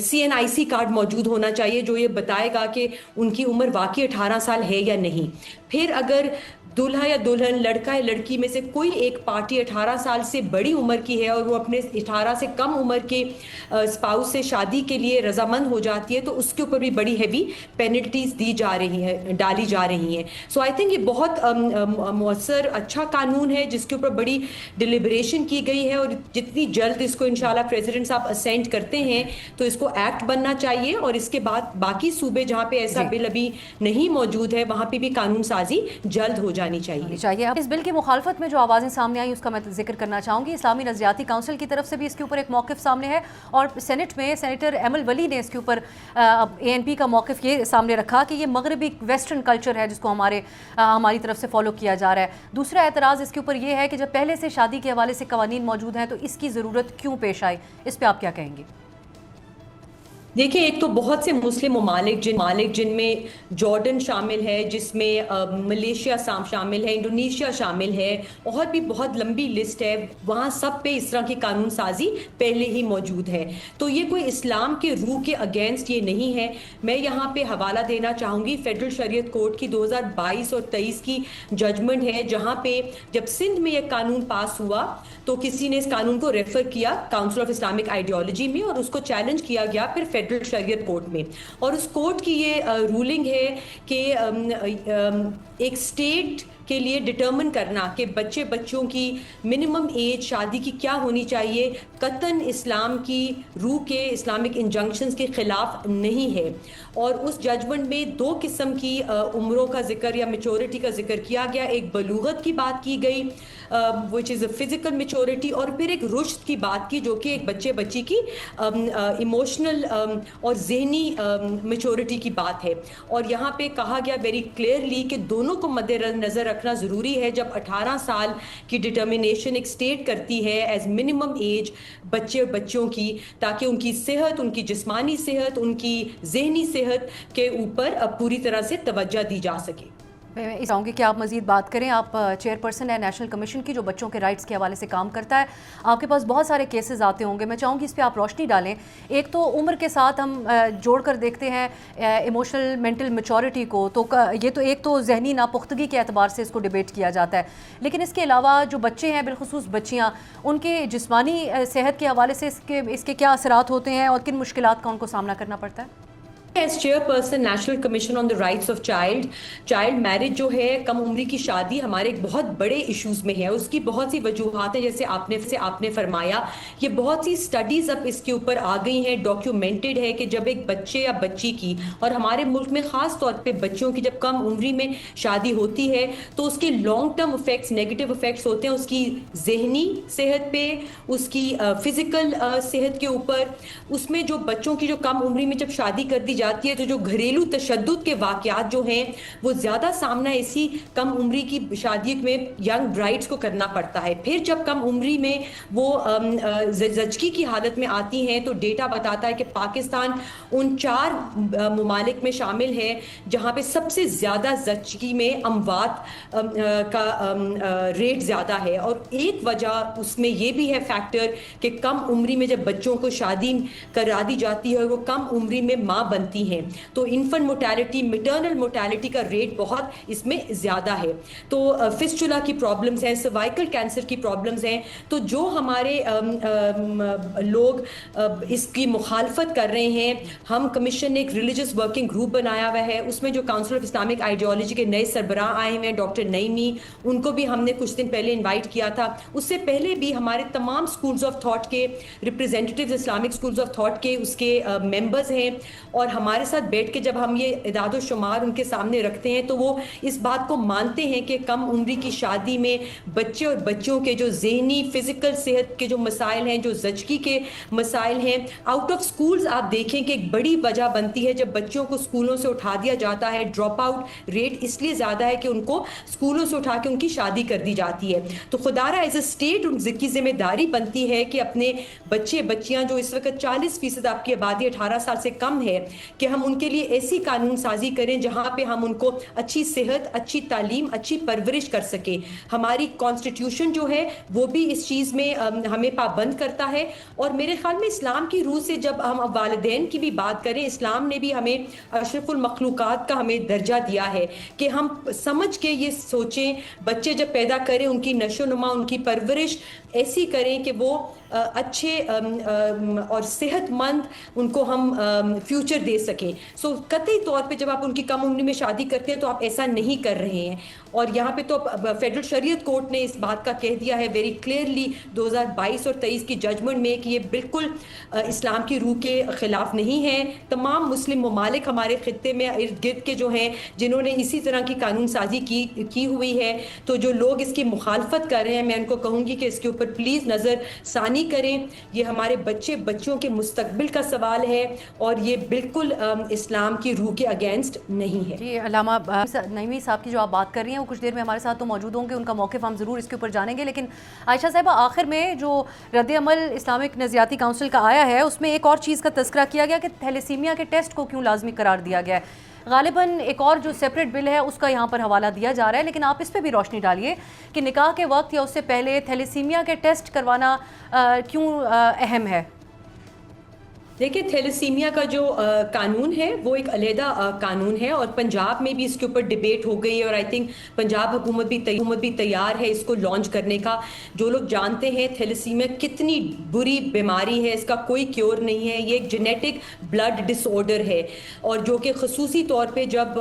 CNIC کارڈ موجود ہونا چاہیے جو یہ بتائے گا کہ ان کی عمر واقعی 18 سال ہے یا نہیں. پھر اگر دلہا یا دلہن, لڑکا یا لڑکی میں سے کوئی ایک پارٹی 18 سال سے بڑی عمر کی ہے اور وہ اپنے 18 سے کم عمر کے اسپاؤس سے شادی کے لیے رضامند ہو جاتی ہے, تو اس کے اوپر بھی بڑی ہیوی پینلٹیز ڈالی جا رہی ہیں. سو آئی تھنک یہ بہت مؤثر اچھا قانون ہے جس کے اوپر بڑی ڈیلیبریشن کی گئی ہے, اور جتنی جلد اس کو انشاءاللہ پریزیڈنٹ صاحب اسینٹ کرتے ہیں تو اس کو ایکٹ بننا چاہیے, اور اس کے بعد باقی صوبے جہاں پہ ایسا بل ابھی نہیں موجود ہے وہاں پہ بھی قانون سازی جلد ہو جانی چاہیے. اس بل کی مخالفت میں جو آوازیں سامنے آئیں اس کا میں ذکر کرنا چاہوں گی. اسلامی نظریاتی کونسل کی طرف سے بھی اس کے اوپر ایک موقف سامنے ہے, اور سینٹ میں سینیٹر ایمل ولی نے اس کے اوپر ANP کا موقف یہ سامنے رکھا کہ یہ مغربی ویسٹرن کلچر ہے جس کو ہماری طرف سے فالو کیا جا رہا ہے. دوسرا اعتراض اس کے اوپر یہ ہے کہ جب پہلے سے شادی کے حوالے سے قوانین موجود ہیں تو اس کی ضرورت کیوں پیش آئی, اس پہ آپ کیا کہیں گے؟ देखिए, एक तो बहुत से मुस्लिम ममालिक जिनमें जॉर्डन शामिल है, जिसमें मलेशिया शामिल है, इंडोनेशिया शामिल है, और भी बहुत लंबी लिस्ट है, वहाँ सब पे इस तरह की कानून साजी पहले ही मौजूद है। तो ये कोई इस्लाम के रूह के अगेंस्ट ये नहीं है। मैं यहाँ पे हवाला देना चाहूँगी फेडरल शरीयत कोर्ट की 2022 और 23 की जजमेंट है, जहाँ पे जब सिंध में ये कानून पास हुआ तो किसी ने इस कानून को रेफर किया काउंसिल ऑफ इस्लामिक आइडियोलॉजी में, और उसको चैलेंज किया गया फिर फेडरल शरीयत कोर्ट में। और उस कोर्ट की ये रूलिंग है कि एक स्टेट के लिए डिटर्मिन करना कि बच्चों की मिनिमम एज शादी की क्या होनी चाहिए, कतन इस्लाम की रूह के इस्लामिक इंजंक्शंस के खिलाफ नहीं है। और उस जजमेंट में दो किस्म की उम्रों का जिक्र या मेचोरिटी का जिक्र किया गया। एक बलूगत की बात की गई which is a physical maturity, और फिर एक रुश्द की बात की जो कि एक बच्ची की इमोशनल और जहनी मेचोरिटी की बात है। और यहाँ पे कहा गया वेरी क्लियरली कि दोनों को मद्देनजर रखना ज़रूरी है। जब 18 साल की डिटर्मिनेशन एक स्टेट करती है एज मिनिमम एज बच्चों की, ताकि उनकी सेहत, उनकी जिस्मानी सेहत, उनकी जहनी सेहत के ऊपर पूरी तरह से तवज्जो दी जा सके। मैं चाहूँगी कि आप मज़ीद बात करें। आप चेयरपर्सन है नेशनल कमीशन की जो बच्चों के राइट्स के हवाले से काम करता है। आपके पास बहुत सारे केसेस आते होंगे, मैं चाहूँगी इस पे आप रोशनी डालें। एक तो उम्र के साथ हम जोड़ कर देखते हैं इमोशनल मेंटल मैच्योरिटी को, तो ये तो एक तो जहनी नापुख्तगी के एतबार से इसको डिबेट किया जाता है, लेकिन इसके अलावा जो बच्चे हैं, बिलखुसूस बच्चियाँ, उनके जिस्मानी सेहत के हवाले से इसके क्या असरात होते हैं और किन मुश्किलात का उनको सामना करना पड़ता है? As chairperson National Commission on the Rights of Child Marriage जो है, कम उम्री की शादी हमारे एक बहुत बड़े इश्यूज में है। उसकी बहुत सी वजूहात हैं, जैसे आपने फरमाया, ये बहुत सी स्टडीज़ अब इसके ऊपर आ गई हैं, डॉक्यूमेंटेड है कि जब एक बच्चे या बच्ची की, और हमारे मुल्क में ख़ास तौर पे बच्चों की जब कम उम्री में शादी होती है तो उसके long term effects, negative effects होते हैं उसकी जहनी सेहत पे, उसकी फ़िज़िकल सेहत के ऊपर। उसमें जो बच्चों की जो कम उम्री में जब शादी कर दी जाती है तो जो घरेलू तशद्दुद के वाक़यात जो हैं वो ज़्यादा सामना इसी कम उम्री की शादी में यंग ब्राइड्स को करना पड़ता है। फिर जब कम उम्री में वो ज़चगी की हालत में आती हैं तो डेटा बताता है कि पाकिस्तान उन 4 ममालिक में शामिल है जहाँ पे सबसे ज़्यादा ज़चगी में अमवात का रेट ज़्यादा है। और एक वजह उसमें ये भी है फैक्टर कि कम उम्री में जब बच्चों को शादी करा दी जाती है और वो कम उम्री में माँ बनती हैं तो इन्फेंट मोर्टेलिटी, मैटरनल मोर्टेलिटी का रेट बहुत इसमें ज़्यादा है। तो फिस्टुला की प्रॉब्लम्स हैं, सर्वाइकल कैंसर की प्रॉब्लम्स हैं। तो जो हमारे लोग इसकी मुखालफत कर रहे हैं, हम कमीशन ने एक रिलीजियस वर्किंग ग्रुप बनाया हुआ है, उसमें जो काउंसिल ऑफ इस्लामिक आइडियोलॉजी के नए सरबराह आए हुए हैं डॉक्टर नईमी, उनको भी हमने कुछ दिन पहले इन्वाइट किया था। उससे पहले भी हमारे तमाम स्कूल्स ऑफ थॉट के representatives, Islamic schools of thought के उसके मेंबर्स हैं, और हमारे साथ बैठ के जब हम ये इदाद व शुमार उनके सामने रखते हैं तो वो इस बात को मानते हैं कि कम उम्री की शादी में बच्चे और बच्चियों के जो जहनी फिजिकल सेहत के जो मसाइल हैं, जो ज़चगी के मसाइल हैं, आउट ऑफ स्कूल्स आप देखें कि एक बड़ी वजह बनती है जब बच्चों को स्कूलों से उठा दिया जाता है। ड्रॉप आउट रेट इसलिए ज़्यादा है कि उनको स्कूलों से उठा के उनकी शादी कर दी जाती है। तो खुदारा एज ए स्टेट उनकी जिम्मेदारी बनती है कि अपने बच्चे बच्चियाँ जो इस वक्त 40% आपकी आबादी 18 साल से कम है, कि हम उनके लिए ऐसी कानून साजी करें जहां पे हम उनको अच्छी सेहत, अच्छी तालीम, अच्छी परवरिश कर सके। हमारी कॉन्स्टिट्यूशन जो है वो भी इस चीज़ में हमें पाबंद करता है। और मेरे ख्याल में इस्लाम की रूह से जब हम वालिदैन की भी बात करें, इस्लाम ने भी हमें अशरफुल मखलूकात का हमें दर्जा दिया है कि हम समझ के ये सोचें, बच्चे जब पैदा करें उनकी नशोनुमा, उनकी परवरिश ऐसी करें कि वो अच्छे और सेहतमंद उनको हम फ्यूचर दे सकें। सो कतई तौर पे जब आप उनकी कम उम्र में शादी करते हैं तो आप ऐसा नहीं कर रहे हैं। और यहाँ पे तो फेडरल शरीयत कोर्ट ने इस बात का कह दिया है वेरी क्लियरली 2022 और 23 की जजमेंट में कि ये बिल्कुल इस्लाम की रूह के ख़िलाफ़ नहीं है। तमाम मुस्लिम ममालिक हमारे ख़ित्ते में इर्द गिर्द के जो हैं जिन्होंने इसी तरह की कानून साजी की हुई है, तो जो लोग इसकी मुखालफत कर रहे हैं मैं उनको कहूँगी कि इसके ऊपर प्लीज़ नज़र सानी करें। ये हमारे बच्चों के मुस्तकबिल का सवाल है और ये बिल्कुल بالکل اسلام کی روح کے اگینسٹ نہیں ہے. جی علامہ نعیمی صاحب کی جو آپ بات کر رہی ہیں وہ کچھ دیر میں ہمارے ساتھ تو موجود ہوں گے, ان کا موقف ہم ضرور اس کے اوپر جانیں گے, لیکن عائشہ صاحبہ آخر میں جو رد عمل اسلامک نظریاتی کونسل کا آیا ہے اس میں ایک اور چیز کا تذکرہ کیا گیا کہ تھیلیسیمیا کے ٹیسٹ کو کیوں لازمی قرار دیا گیا ہے. غالباً ایک اور جو سیپریٹ بل ہے اس کا یہاں پر حوالہ دیا جا رہا ہے, لیکن آپ اس پہ بھی روشنی ڈالیے کہ نکاح کے وقت یا اس سے پہلے تھیلیسیمیا کے ٹیسٹ کروانا کیوں اہم ہے. دیکھیں تھیلیسیمیا کا جو قانون ہے وہ ایک علیحدہ قانون ہے, اور پنجاب میں بھی اس کے اوپر ڈیبیٹ ہو گئی ہے, اور آئی تھنک پنجاب حکومت بھی تیار ہے اس کو لانچ کرنے کا. جو لوگ جانتے ہیں تھیلیسیمیا کتنی بری بیماری ہے, اس کا کوئی کیور نہیں ہے, یہ ایک جینیٹک بلڈ ڈس آرڈر ہے, اور جو کہ خصوصی طور پہ جب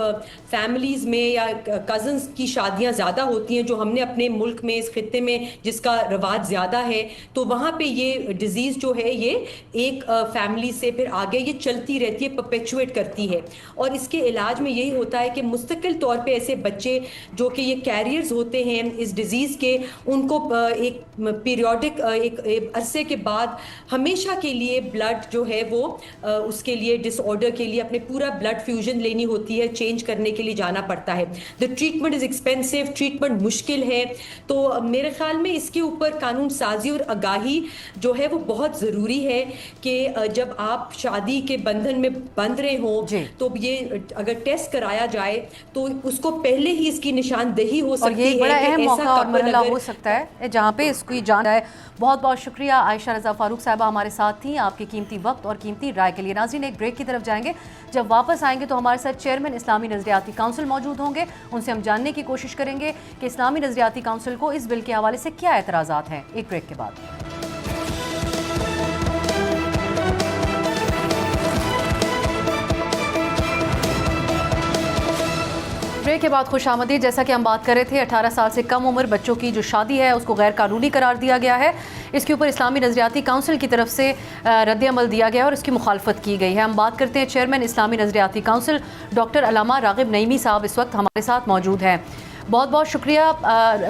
فیملیز میں یا کزنس کی شادیاں زیادہ ہوتی ہیں, جو ہم نے اپنے ملک میں اس خطے میں جس کا رواج زیادہ ہے, تو وہاں پہ یہ ڈیزیز جو ہے یہ ایک فیملی سے پھر آگے یہ چلتی رہتی ہے, پرپیچویٹ کرتی ہے. اور اس کے علاج میں یہی ہوتا ہے کہ مستقل طور پہ ایسے بچے جو کہ یہ کیریئرز ہوتے ہیں اس ڈیزیز کے, ان کو ایک پیریوڈک ایک عرصے کے بعد ہمیشہ کے لیے بلڈ جو ہے وہ اس کے لیے ڈس آرڈر کے لیے اپنے پورا بلڈ فیوژن لینی ہوتی ہے, چینج کرنے کے لیے جانا پڑتا ہے. The treatment is expensive, treatment مشکل ہے. تو میرے خیال میں اس کے اوپر قانون سازی اور آگاہی جو ہے وہ بہت ضروری ہے کہ جب آپ شادی کے بندھن میں بندھ رہے ہوں تو یہ اگر ٹیسٹ کرایا جائے تو اس کو پہلے ہی اس کی نشاندہی ہو سکتی ہے. اور یہ بڑا اہم موقع اور مرحلہ ہو سکتا ہے جہاں پہ اس کی جان ہے. بہت بہت شکریہ عائشہ رضا فاروق صاحبہ ہمارے ساتھ تھیں آپ کے قیمتی وقت اور قیمتی رائے کے لیے. ناظرین ایک بریک کی طرف جائیں گے, جب واپس آئیں گے تو ہمارے ساتھ چیئرمین اسلامی نظریاتی کونسل موجود ہوں گے, ان سے ہم جاننے کی کوشش کریں گے کہ اسلامی نظریاتی کونسل کو اس بل کے حوالے سے کیا اعتراضات ہیں. ایک بریک کے بعد. بریک کے بعد خوش آمدید. جیسا کہ ہم بات کر رہے تھے 18 سال سے کم عمر بچوں کی جو شادی ہے اس کو غیر قانونی قرار دیا گیا ہے. اس کے اوپر اسلامی نظریاتی کونسل کی طرف سے رد عمل دیا گیا اور اس کی مخالفت کی گئی ہے. ہم بات کرتے ہیں چیئرمین اسلامی نظریاتی کونسل ڈاکٹر علامہ راغب نعیمی صاحب اس وقت ہمارے ساتھ موجود ہیں. بہت بہت شکریہ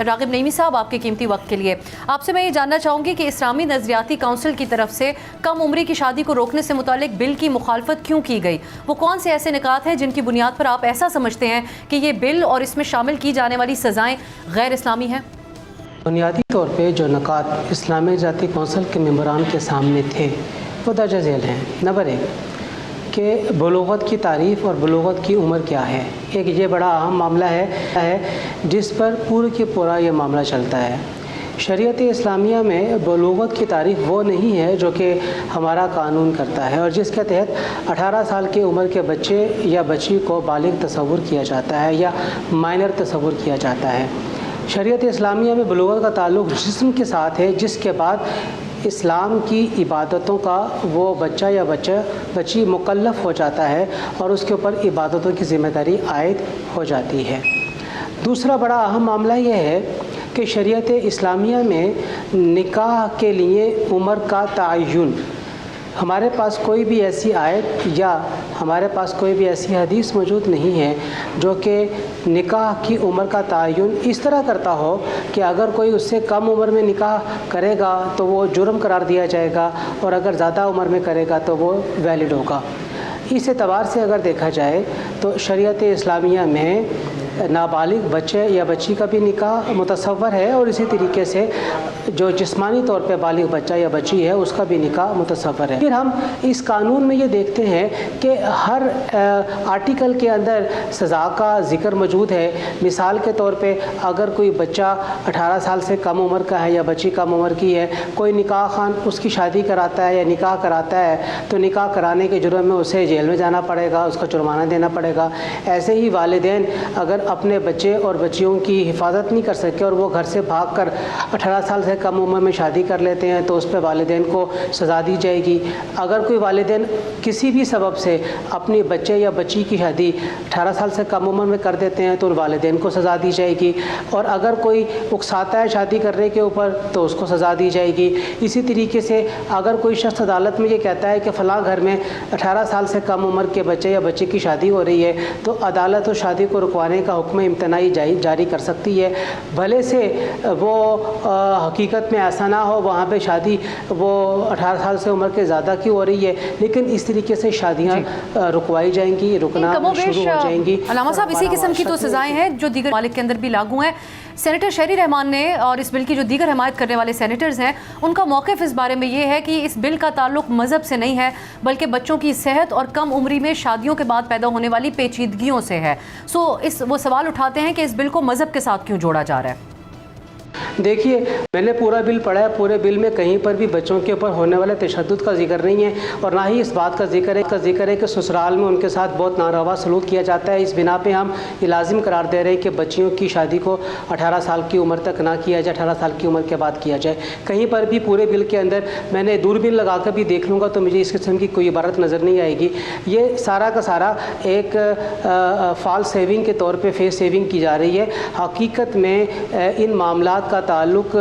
راغب نعیمی صاحب آپ کے قیمتی وقت کے لیے. آپ سے میں یہ جاننا چاہوں گی کہ اسلامی نظریاتی کونسل کی طرف سے کم عمری کی شادی کو روکنے سے متعلق بل کی مخالفت کیوں کی گئی؟ وہ کون سے ایسے نکات ہیں جن کی بنیاد پر آپ ایسا سمجھتے ہیں کہ یہ بل اور اس میں شامل کی جانے والی سزائیں غیر اسلامی ہیں؟ بنیادی طور پہ جو نکات اسلامی نظریاتی کونسل کے ممبران کے سامنے تھے وہ درج ذیل ہیں. نمبر 1 کہ بلوغت کی تعریف اور بلوغت کی عمر کیا ہے. ایک یہ بڑا اہم معاملہ ہے جس پر پورے کی پورا یہ معاملہ چلتا ہے. شریعت اسلامیہ میں بلوغت کی تعریف وہ نہیں ہے جو کہ ہمارا قانون کرتا ہے اور جس کے تحت 18 سال کی عمر کے بچے یا بچی کو بالغ تصور کیا جاتا ہے یا مائنر تصور کیا جاتا ہے. شریعت اسلامیہ میں بلوغت کا تعلق جسم کے ساتھ ہے, جس کے بعد اسلام کی عبادتوں کا وہ بچہ یا بچی مکلف ہو جاتا ہے اور اس کے اوپر عبادتوں کی ذمہ داری عائد ہو جاتی ہے. دوسرا بڑا اہم معاملہ یہ ہے کہ شریعت اسلامیہ میں نکاح کے لیے عمر کا تعین, ہمارے پاس کوئی بھی ایسی آیت یا ہمارے پاس کوئی بھی ایسی حدیث موجود نہیں ہے جو کہ نکاح کی عمر کا تعین اس طرح کرتا ہو کہ اگر کوئی اس سے کم عمر میں نکاح کرے گا تو وہ جرم قرار دیا جائے گا اور اگر زیادہ عمر میں کرے گا تو وہ ویلڈ ہوگا. اس اعتبار سے اگر دیکھا جائے تو شریعت اسلامیہ میں نابالغ بچے یا بچی کا بھی نکاح متصور ہے اور اسی طریقے سے جو جسمانی طور پہ بالغ بچہ یا بچی ہے اس کا بھی نکاح متصور ہے. پھر ہم اس قانون میں یہ دیکھتے ہیں کہ ہر آرٹیکل کے اندر سزا کا ذکر موجود ہے. مثال کے طور پہ اگر کوئی بچہ 18 سال سے کم عمر کا ہے یا بچی کم عمر کی ہے, کوئی نکاح خان اس کی شادی کراتا ہے یا نکاح کراتا ہے تو نکاح کرانے کے جرم میں اسے جیل میں جانا پڑے گا, اس کا جرمانہ دینا پڑے گا. ایسے ہی والدین اگر اپنے بچے اور بچیوں کی حفاظت نہیں کر سکے اور وہ گھر سے بھاگ کر 18 سال سے کم عمر میں شادی کر لیتے ہیں تو اس پہ والدین کو سزا دی جائے گی. اگر کوئی والدین کسی بھی سبب سے اپنی بچے یا بچی کی شادی 18 سال سے کم عمر میں کر دیتے ہیں تو والدین کو سزا دی جائے گی, اور اگر کوئی اکساتا ہے شادی کرنے کے اوپر تو اس کو سزا دی جائے گی. اسی طریقے سے اگر کوئی شخص عدالت میں یہ کہتا ہے کہ فلاں گھر میں 18 سال سے کم عمر کے بچے یا بچی کی شادی ہو رہی ہے تو عدالت اس شادی کو رکوانے کا हुक्म इम्तनाई जारी कर सकती है। भले से वो हकीकत में ऐसा ना हो, वहाँ पे शादी वो 18 साल से उम्र के ज़्यादा की हो रही है, लेकिन इस तरीके से शादियाँ रुकवाई जाएंगी, रुकना शुरू हो जाएंगी। अलामा साहब, इसी किस्म की तो सज़ाएं हैं जो दीगर मालिक के अंदर भी लागू हैं। सेनेटर शहरी रहमान ने और इस बिल की जो दीगर हमायत करने वाले सेनेटर्स हैं, उनका मौक़िफ़ इस बारे में ये है कि इस बिल का ताल्लुक मज़हब से नहीं है, बल्कि बच्चों की सेहत और कम उम्री में शादियों के बाद पैदा होने वाली पेचीदगियों से है। वो सवाल उठाते हैं कि इस बिल को मज़हब के साथ क्यों जोड़ा जा रहा है। देखिए, मैंने पूरा बिल पढ़ा है, पूरे बिल में कहीं पर भी बच्चों के ऊपर होने वाले तशद्दुद का जिक्र नहीं है, और ना ही इस बात का जिक्र है कि ससुराल में उनके साथ बहुत नारवा सलूक किया जाता है। इस बिना पे हम ये लाजिम करार दे रहे हैं कि बच्चियों की शादी को 18 साल की उम्र तक ना किया जाए, 18 साल की उम्र के बाद किया जाए। कहीं पर भी पूरे बिल के अंदर, मैंने दूरबीन लगा कर भी देख लूँगा तो मुझे इस किस्म की कोई इबारत नज़र नहीं आएगी। ये सारा का सारा एक फॉल्स सेविंग के तौर पर फेस सेविंग की जा रही है। हकीकत में इन मामलात का ताल्लुक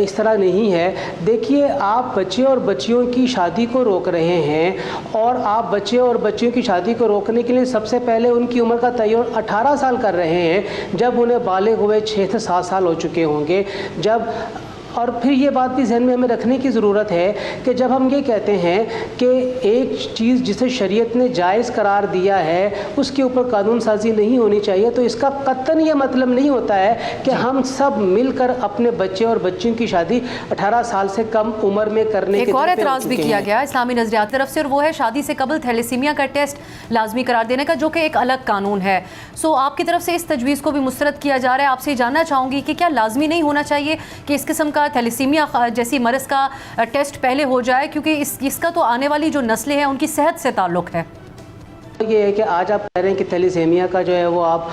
इस तरह नहीं है। देखिए, आप बच्चे और बच्चियों की शादी को रोक रहे हैं, और आप बच्चे और बच्चियों की शादी को रोकने के लिए सबसे पहले उनकी उम्र का तयन 18 साल कर रहे हैं, जब उन्हें बालिग हुए 6 से 7 साल हो चुके होंगे। और फिर ये बात भी ज़हन में हमें रखने की ज़रूरत है कि जब हम ये कहते हैं कि एक चीज़ जिसे शरीयत ने जायज़ करार दिया है उसके ऊपर कानून साजी नहीं होनी चाहिए, तो इसका कतन ये मतलब नहीं होता है कि हम सब मिलकर अपने बच्चे और बच्चियों की शादी 18 साल से कम उम्र में करने एक और एतराज़ भी किया गया इस्लामी नज़रियात की तरफ से, और वो है शादी से कबल थैलेसीमिया का टेस्ट लाजमी करार देने का, जो कि एक अलग कानून है। सो आपकी तरफ से इस तजवीज़ को भी मुस्तरद किया जा रहा है। आपसे जानना चाहूँगी कि क्या लाजमी नहीं होना चाहिए कि इस किस्म का थैलेसीमिया जैसी मरज़ का टेस्ट पहले हो जाए, क्योंकि इसका तो आने वाली जो नस्लें हैं उनकी सेहत से ताल्लुक़ है। ये है कि आज आप कह रहे हैं कि थैलेसीमिया का जो है वो आप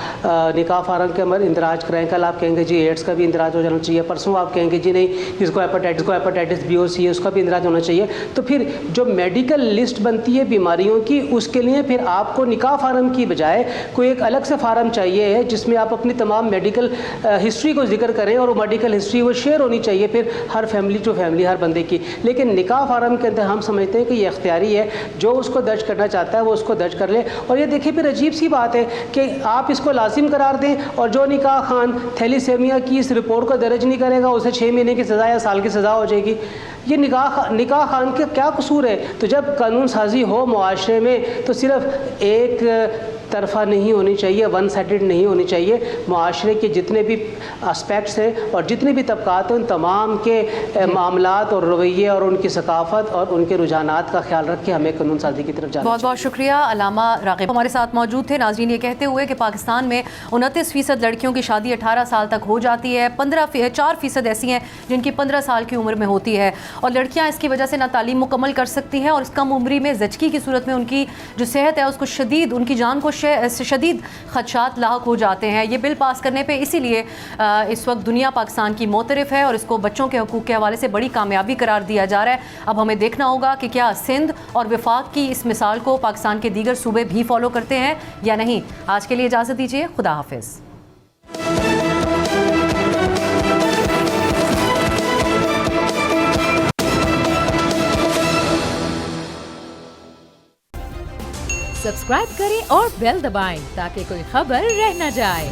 निकाह फार्म के अंदर इंदराज कराएं, कल आप कहेंगे जी एड्स का भी इंदराज हो जाना चाहिए, परसों आप कहेंगे जी नहीं जिसको हेपेटाइटिस बी और सी है उसका भी इंदराज होना चाहिए। तो फिर जो मेडिकल लिस्ट बनती है बीमारियों की, उसके लिए फिर आपको निकाह फार्म की बजाय कोई एक अलग से फार्म चाहिए है जिसमें आप अपनी तमाम मेडिकल हिस्ट्री को जिक्र करें, और वो मेडिकल हिस्ट्री वो शेयर होनी चाहिए फिर हर फैमिली हर बंदे की। लेकिन निकाह फार्म के अंदर हम समझते हैं कि ये इख्तियारी है, जो उसको दर्ज करना चाहता है वो उसको दर्ज कर। और ये देखिए, फिर अजीब सी बात है कि आप इसको लाजिम करार दें, और जो निकाह खान थैलेसीमिया की इस रिपोर्ट को दर्ज नहीं करेगा उसे 6 महीने की सज़ा या साल की सज़ा हो जाएगी। ये निकाह खान का क्या कसूर है? तो जब कानून साजी हो मुआशरे में तो सिर्फ एक तरफा नहीं होनी चाहिए, वन साइडेड नहीं होनी चाहिए। मुआशरे के जितने भी एस्पेक्ट्स हैं और जितने भी तबकात हैं, उन तमाम के मामलात और रवैये और उनकी सकाफ़त और उनके रुझानात का ख्याल रख के हमें कानून साजी की तरफ जाना। बहुत बहुत शुक्रिया। अलामा राग़िब हमारे साथ मौजूद थे। नाज़रीन, ये कहते हुए कि पाकिस्तान में 29% लड़कियों की शादी 18 साल तक हो जाती है, 4% ऐसी हैं जिनकी 15 साल की उम्र में होती है, और लड़कियां इसकी वजह से ना तालीम मुकम्मल कर सकती हैं, और इस कम उम्री में ज़चगी की सूरत में उनकी जो सेहत है उसको उनकी जान को शदीद खदशात लाहक हो जाते हैं। ये बिल पास करने पे इसीलिए इस वक्त दुनिया पाकिस्तान की मोतरफ है, और इसको बच्चों के हकूक़ के हवाले से बड़ी कामयाबी करार दिया जा रहा है। अब हमें देखना होगा कि क्या सिंध और वफाक की इस मिसाल को पाकिस्तान के दीगर सूबे भी फॉलो करते हैं या नहीं। आज के लिए इजाज़त दीजिए, खुदा हाफिज़। सब्सक्राइब करें और बेल दबाएं ताकि कोई खबर रह न जाए।